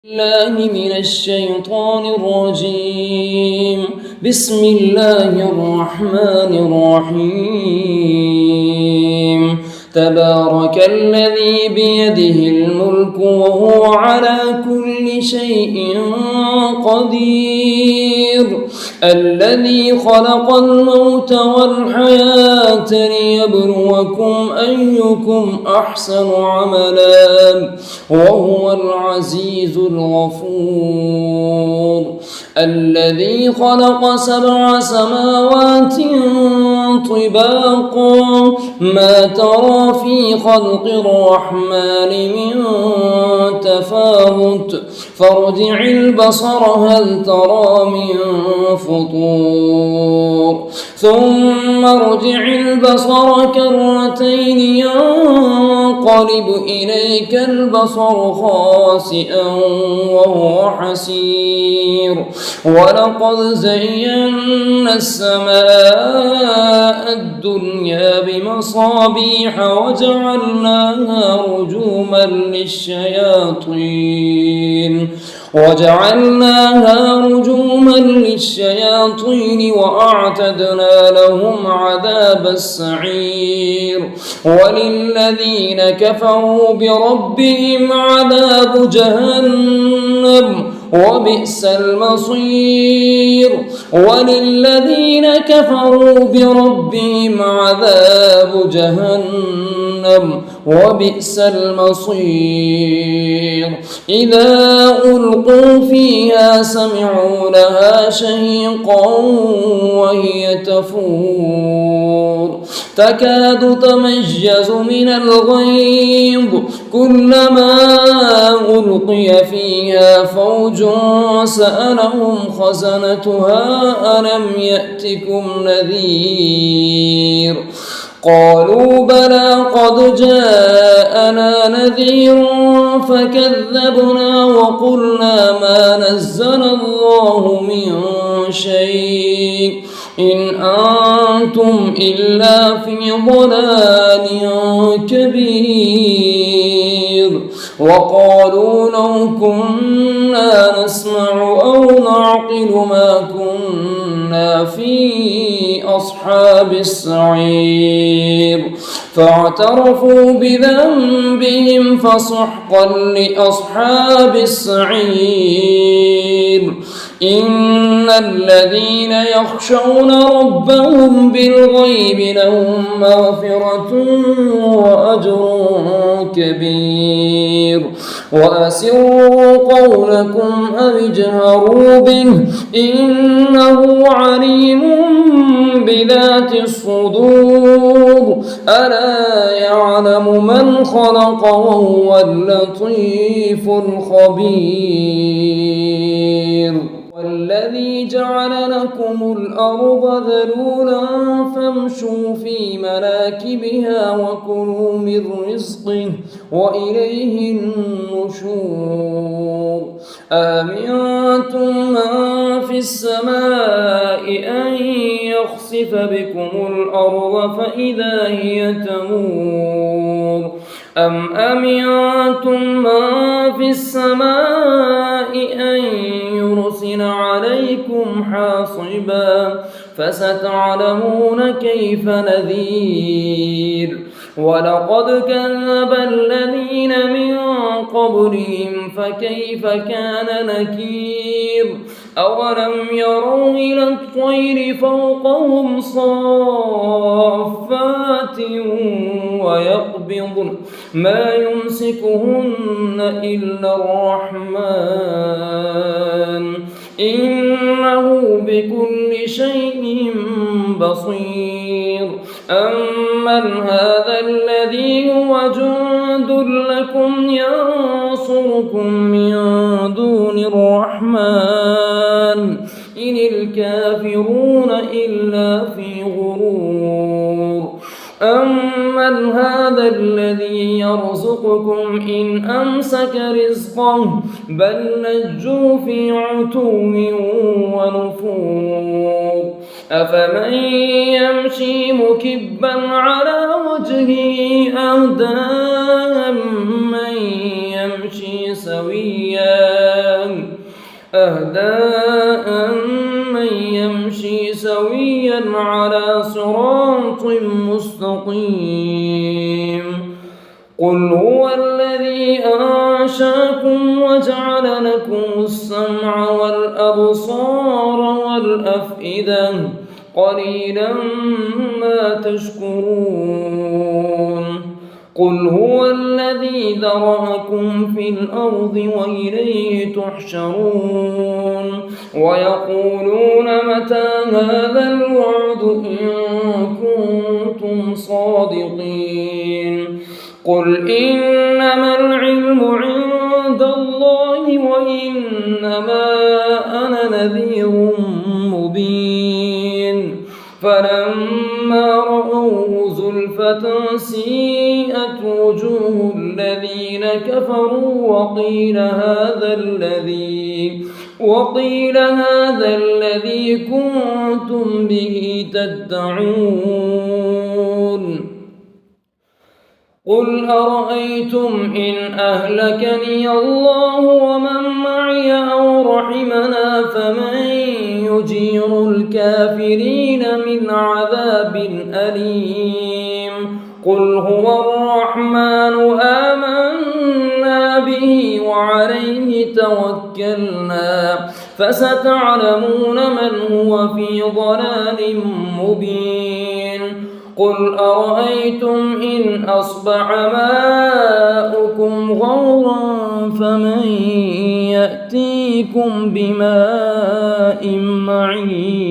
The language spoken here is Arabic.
الله من الشيطان الرجيم. بسم الله الرحمن الرحيم. تبارك الذي بيده الملك وهو على كل شيء قدير. الذي خلق الموت والحياة ليبلوكم أيكم أحسن عملا وهو العزيز الغفور. الذي خلق 7 سماوات طباقا ما ترى في خلق الرحمن من تفاوت فارجع البصر هل ترى من فطور ثم ارجع البصر كرتين ينقلب إليك البصر خاسئا وهو حسير. ولقد زينا السماء الدنيا بمصابيح وجعلناها رجوما للشياطين وأعتدنا لهم عذاب السعير. وللذين كفروا بربهم عذاب جهنم وبئس المصير. وللذين كفروا بربهم عذاب جهنم وبئس المصير. إذا ألقوا فيها سمعوا لها شهيقا وهي تفور تكاد تميز من الغيظ كلما ألقي فيها فوج سألهم خزنتها ألم يأتكم نذير قالوا بلى قد جاءنا نذير فكذبنا وقلنا ما نزل الله من شيء إن أنتم إلا في ضلال كبير. وقالوا لو كنا نسمع أو نعقل ما كنا في أصحاب السعير فاعترفوا بذنبهم فسحقا لأصحاب السعير. إن الذين يخشون ربهم بالغيب لهم مغفرة وأجر كبير. وأسروا قولكم أو اجهروا به إنه عليم بذات الصدور. ألا يعلم من خلق وهو اللطيف الخبير. والذي جعل لكم الأرض ذلولا فامشوا في مناكبها وكلوا من رزقه وإليه النشور. أأمنتم من في السماء أن يخسف بكم الأرض فإذا هي تمور أم أمنتم من في السماء أن يرسل عليكم حاصبا فستعلمون كيف نذير. ولقد كذب الذين من قبلهم فكيف كان نكير. أولم يروا إلى الطير فوقهم صافات ويقبضن ما يمسكهن إلا الرحمن إنه بكل شيء بصير. أمن هذا الذي هو جند لكم ينصركم من دون الرحمن إن الكافرون إلا في غرور. أمن هذا الذي يرزقكم إن أمسك رزقه بل لجوا في عتو ونفور. أفمن يمشي مكبا على وجهه أهدى من يمشي سويا أهدى من يمشي سويا على صراط مستقيم. قل هو الذي أنشأكم وجعل لكم السمع والأبصار والأفئدة قليلا ما تشكرون. قل هو الذي ذرأكم في الأرض وإليه تحشرون. ويقولون متى هذا الوعد إن كنتم صادقين. قل إنما العلم عند الله وإنما أنا نذير مبين. فلما رأوه زلفة سيئت وجوه الذين كفروا وقيل هذا الذي كنتم به تدعون. قل أرأيتم إن أهلكني الله ومن معي أو رحمنا فمن يجير الكافرين من عذاب أليم. قل هو الرحمن آمنا به وعليه توكلنا فستعلمون من هو في ضلال مبين. قل أرأيتم إن أصبح ماؤكم غورا فمن يأتيكم بماء معين.